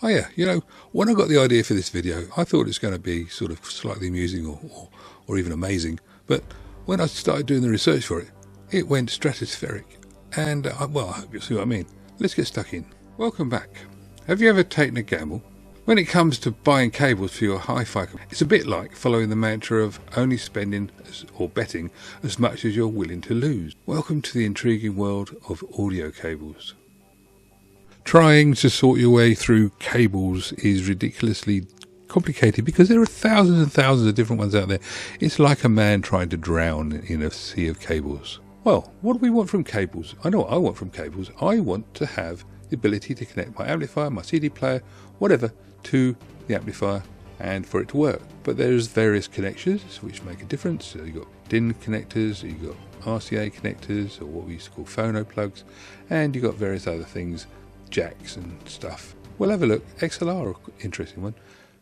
Oh yeah, when I got the idea for this video, I thought it was going to be sort of slightly amusing or even amazing. But when I started doing the research for it, it went stratospheric. And, well, I hope you'll see what I mean. Let's get stuck in. Welcome back. Have you ever taken a gamble? When it comes to buying cables for your HiFi, it's a bit like following the mantra of only spending or betting as much as you're willing to lose. Welcome to the intriguing world of audio cables. Trying to sort your way through cables is ridiculously complicated because there are thousands and thousands of different ones out there. It's like a man trying to drown in a sea of cables. Well, what do we want from cables? I know what I want from cables. I want to have the ability to connect my amplifier, my CD player, whatever, to the amplifier and for it to work. But there's various connections which make a difference. So you've got DIN connectors, you've got RCA connectors, or what we used to call phono plugs, and you've got various other things, jacks and stuff. We'll have a look. XLR, interesting one.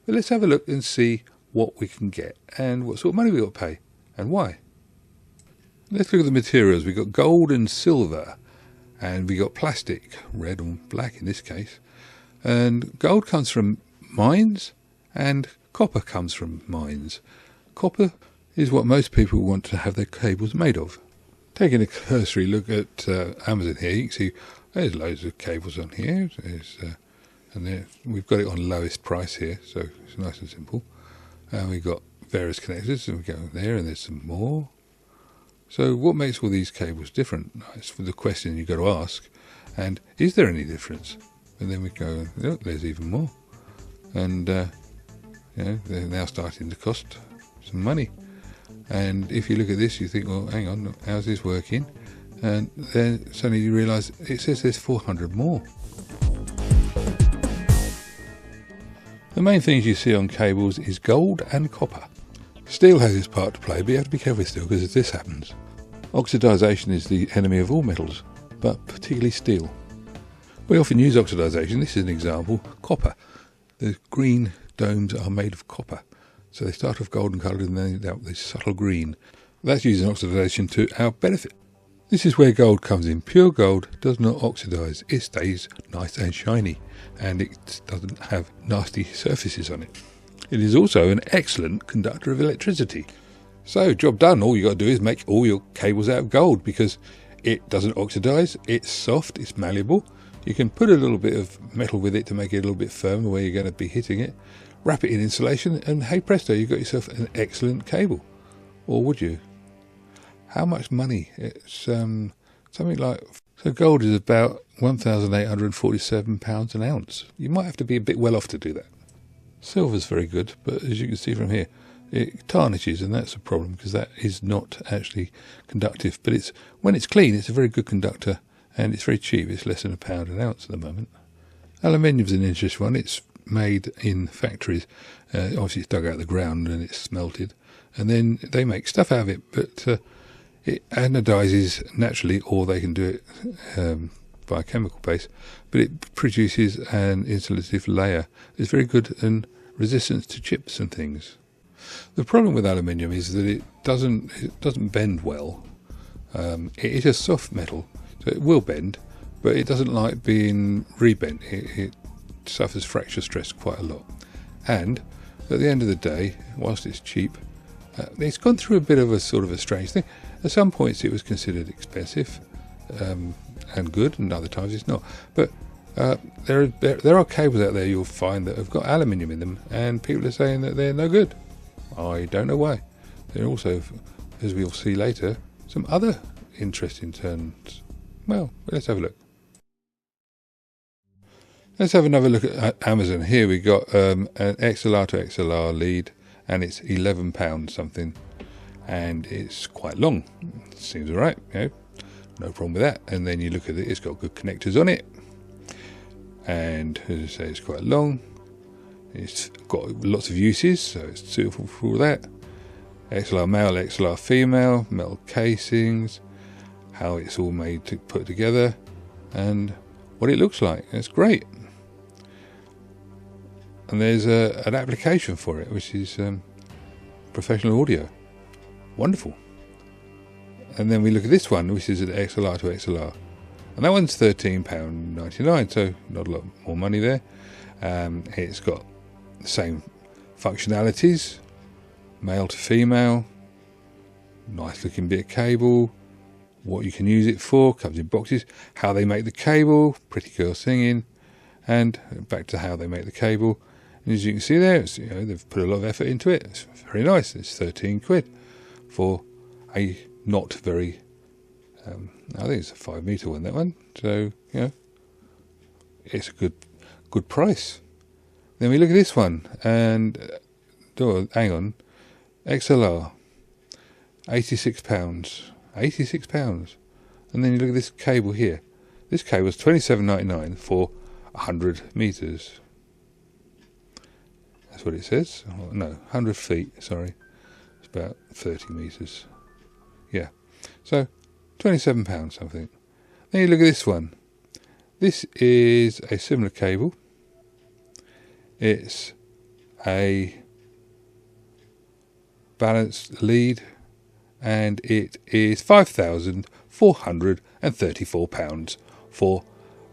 But let's have a look and see what we can get and what sort of money we got to pay and why. Let's look at the materials. We've got gold and silver, and we got plastic, red and black in this case. And gold comes from mines and copper comes from mines. Copper is what most people want to have their cables made of. Taking a cursory look at Amazon here, you can see there's loads of cables on here, and we've got it on lowest price here, so it's nice and simple. And we've got various connectors, and we go there, and there's some more. So what makes all these cables different? That's the question you've got to ask. And is there any difference? And then we go, look, there's even more. And they're now starting to cost some money. And if you look at this, you think, well, hang on, how's this working? And then suddenly you realise it says there's 400 more. The main things you see on cables is gold and copper. Steel has its part to play, but you have to be careful with steel because if this happens, oxidisation is the enemy of all metals, but particularly steel. We often use oxidisation. This is an example. Copper. The green domes are made of copper. So they start off golden coloured and then they're this subtle green. That's using oxidisation to our benefit. This is where gold comes in. Pure gold does not oxidise. It stays nice and shiny, and it doesn't have nasty surfaces on it. It is also an excellent conductor of electricity. So, job done. All you got to do is make all your cables out of gold because it doesn't oxidise. It's soft. It's malleable. You can put a little bit of metal with it to make it a little bit firmer where you're going to be hitting it. Wrap it in insulation, and hey presto, you've got yourself an excellent cable. Or would you? How much money? It's something like... So gold is about £1,847 an ounce. You might have to be a bit well off to do that. Silver's very good, but as you can see from here, it tarnishes, and that's a problem because that is not actually conductive. But when it's clean, it's a very good conductor, and it's very cheap. It's less than £1 an ounce at the moment. Aluminium's an interesting one. It's made in factories. Obviously, it's dug out of the ground and it's smelted, and then they make stuff out of it. But it anodizes naturally, or they can do it by a chemical base, but it produces an insulative layer. It's very good and resistant to chips and things. The problem with aluminium is that it doesn't bend well. It is a soft metal, so it will bend, but it doesn't like being rebent. It suffers fracture stress quite a lot. And at the end of the day, whilst it's cheap, it's gone through a bit of a sort of a strange thing. At some points it was considered expensive and good, and other times it's not. But there are cables out there you'll find that have got aluminium in them, and people are saying that they're no good. I don't know why. There are also, as we'll see later, some other interesting turns. Well, let's have a look. Let's have another look at Amazon. Here we got an XLR to XLR lead, and it's £11 something, and it's quite long. Seems alright, no problem with that. And then you look at it, it's got good connectors on it, and as I say, it's quite long. It's got lots of uses, so it's suitable for all that. XLR male, XLR female, metal casings, how it's all made to put together, and what it looks like. It's great. And there's an application for it, which is professional audio. Wonderful. And then we look at this one, which is an XLR to XLR. and that one's £13.99, so not a lot more money there. It's got the same functionalities, male to female, nice looking bit of cable, what you can use it for, comes in boxes, how they make the cable, pretty girl singing, and back to how they make the cable. And as you can see there, it's, they've put a lot of effort into it. It's very nice. It's 13 quid for a not very, I think it's a 5 metre one, that one. So, it's a good price. Then we look at this one, and hang on, XLR, £86, £86. And then you look at this cable here. This cable is £27.99 for 100 metres. That's what it says. Oh, no, 100 feet. Sorry, it's about 30 metres. Yeah, so £27 something. Then you look at this one. This is a similar cable. It's a balanced lead, and it is £5,434 for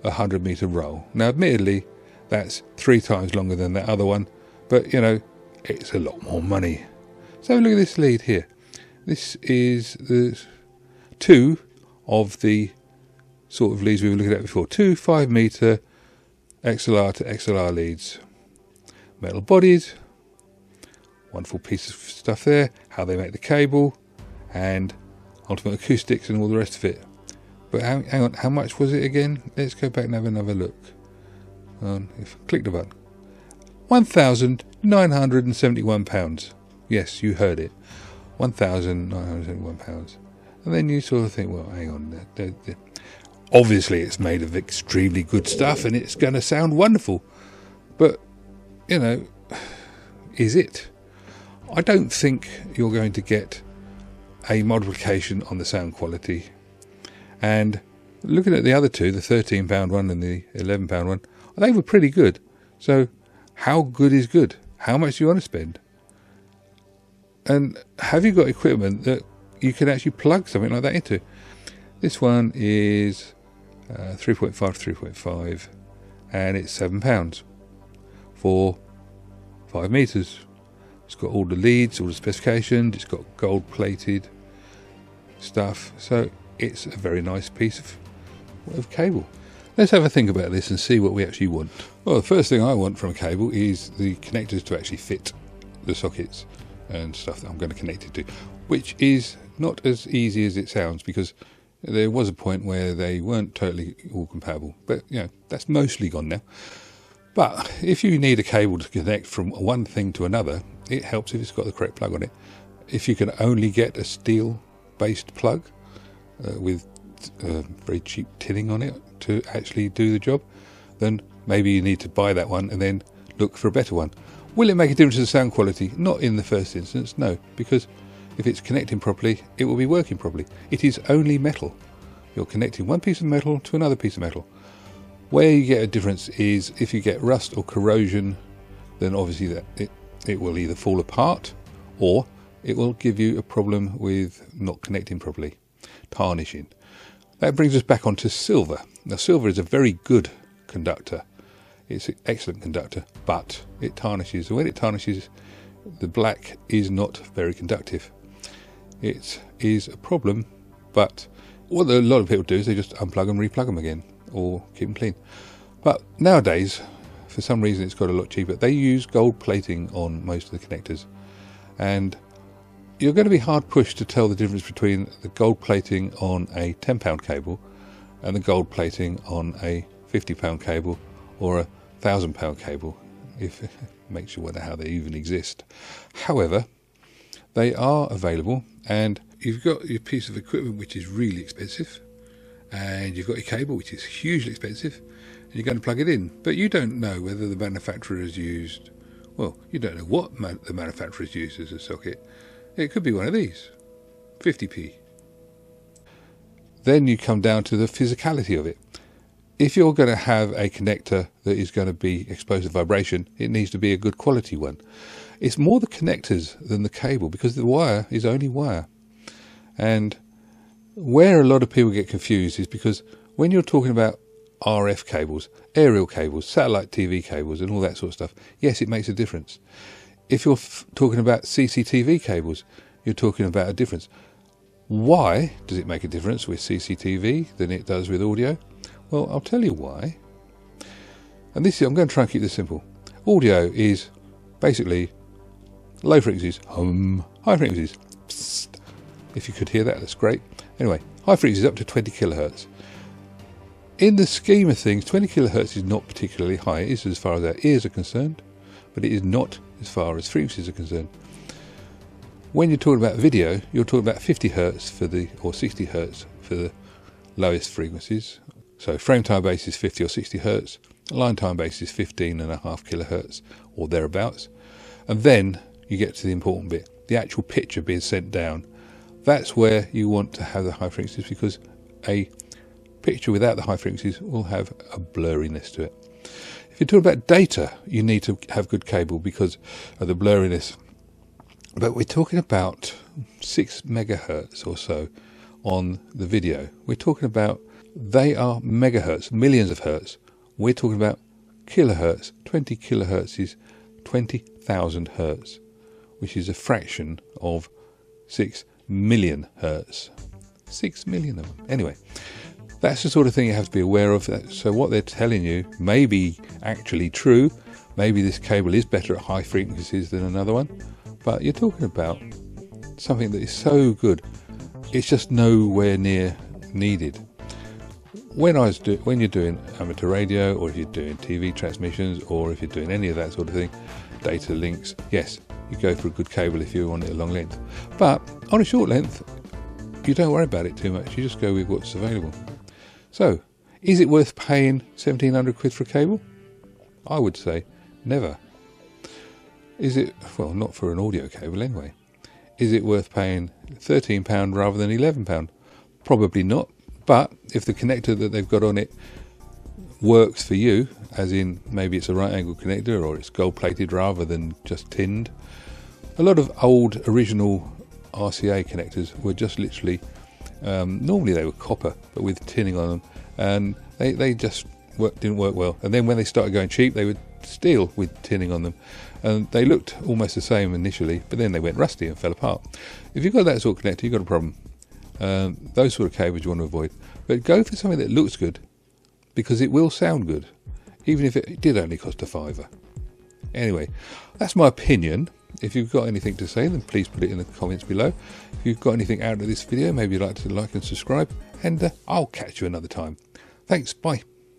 a 100 metre roll. Now, admittedly, that's 3 times longer than that other one, but it's a lot more money. So have a look at this lead here. This is the 2 of the sort of leads we were looking at before. 2 5 metre XLR to XLR leads. Metal bodied, wonderful piece of stuff there, how they make the cable, and ultimate acoustics and all the rest of it. But hang on, how much was it again? Let's go back and have another look. Click the button. £1,971. Yes, you heard it. £1,971. And then you sort of think, well, hang on. Obviously, it's made of extremely good stuff, and it's going to sound wonderful. But is it? I don't think you're going to get a multiplication on the sound quality. And looking at the other two, the £13 one and the £11 one, they were pretty good. So how good is good? How much do you want to spend? And have you got equipment that you can actually plug something like that into? This one is 3.5 to 3.5, and it's £7 for 5 metres. It's got all the leads, all the specifications, it's got gold plated stuff, so it's a very nice piece of cable. Let's have a think about this and see what we actually want. Well, the first thing I want from a cable is the connectors to actually fit the sockets and stuff that I'm going to connect it to, which is not as easy as it sounds, because there was a point where they weren't totally all compatible, but that's mostly gone now. But if you need a cable to connect from one thing to another, it helps if it's got the correct plug on it. If you can only get a steel-based plug with very cheap tinning on it to actually do the job, then maybe you need to buy that one and then look for a better one. Will it make a difference to the sound quality? Not in the first instance, no, because if it's connecting properly, it will be working properly. It is only metal. You're connecting one piece of metal to another piece of metal. Where you get a difference is if you get rust or corrosion, then obviously that it will either fall apart, or it will give you a problem with not connecting properly, tarnishing. That brings us back onto silver. Now, silver is a very good conductor. It's an excellent conductor, but it tarnishes. And when it tarnishes, the black is not very conductive. It is a problem, but what a lot of people do is they just unplug and replug them again, or keep them clean. But nowadays, for some reason it's got a lot cheaper, they use gold plating on most of the connectors, and you're going to be hard pushed to tell the difference between the gold plating on a £10 cable and the gold plating on a £50 cable or a £1,000 cable, if it makes you wonder how they even exist. However, they are available, and you've got your piece of equipment which is really expensive, and you've got your cable which is hugely expensive, and you're going to plug it in, but you don't know whether the manufacturer has used, well, you don't know what the manufacturer has used as a socket. It could be one of these, 50p. Then you come down to the physicality of it. If you're going to have a connector that is going to be exposed to vibration, it needs to be a good quality one. It's more the connectors than the cable, because the wire is only wire. And where a lot of people get confused is because When you're talking about RF cables, aerial cables, satellite TV cables and all that sort of stuff, yes, it makes a difference. If you're talking about CCTV cables, you're talking about a difference. Why does it make a difference with CCTV than it does with audio? Well, I'll tell you why. And this is, I'm going to try and keep this simple. Audio is basically low frequencies, high frequencies, psst. If you could hear that, that's great. Anyway, high frequencies up to 20 kilohertz. In the scheme of things, 20 kilohertz is not particularly high. It is as far as our ears are concerned, but it is not as far as frequencies are concerned. When you're talking about video, you're talking about 50 hertz for the, or 60 hertz for the lowest frequencies. So frame time base is 50 or 60 hertz, line time base is 15.5 kilohertz or thereabouts. And then you get to the important bit, the actual picture being sent down. That's where you want to have the high frequencies, because a picture without the high frequencies will have a blurriness to it. If you're talking about data, you need to have good cable because of the blurriness. But we're talking about 6 megahertz or so on the video. We're talking about, they are megahertz, millions of hertz. We're talking about kilohertz. 20 kilohertz is 20,000 hertz, which is a fraction of 6 million hertz. 6 million of them. Anyway, that's the sort of thing you have to be aware of. So what they're telling you may be actually true. Maybe this cable is better at high frequencies than another one. But you're talking about something that is so good, it's just nowhere near needed. When you're doing amateur radio, or if you're doing TV transmissions, or if you're doing any of that sort of thing, data links, yes, you go for a good cable if you want it a long length. But on a short length, you don't worry about it too much. You just go with what's available. So, is it worth paying 1,700 quid for a cable? I would say never. Is it, well, not for an audio cable anyway. Is it worth paying £13 rather than £11? Probably not. But if the connector that they've got on it works for you, as in maybe it's a right angle connector or it's gold plated rather than just tinned. A lot of old original RCA connectors were just literally, normally they were copper but with tinning on them, and they just didn't work well. And then when they started going cheap, they would steel with tinning on them, and they looked almost the same initially, but then they went rusty and fell apart. If you've got that sort of connector, you've got a problem. Those sort of cables you want to avoid, but go for something that looks good, because it will sound good even if it did only cost a £5. Anyway, that's my opinion. If you've got anything to say, then please put it in the comments below. If you've got anything out of this video, maybe you'd like to like and subscribe, and I'll catch you another time. Thanks, bye.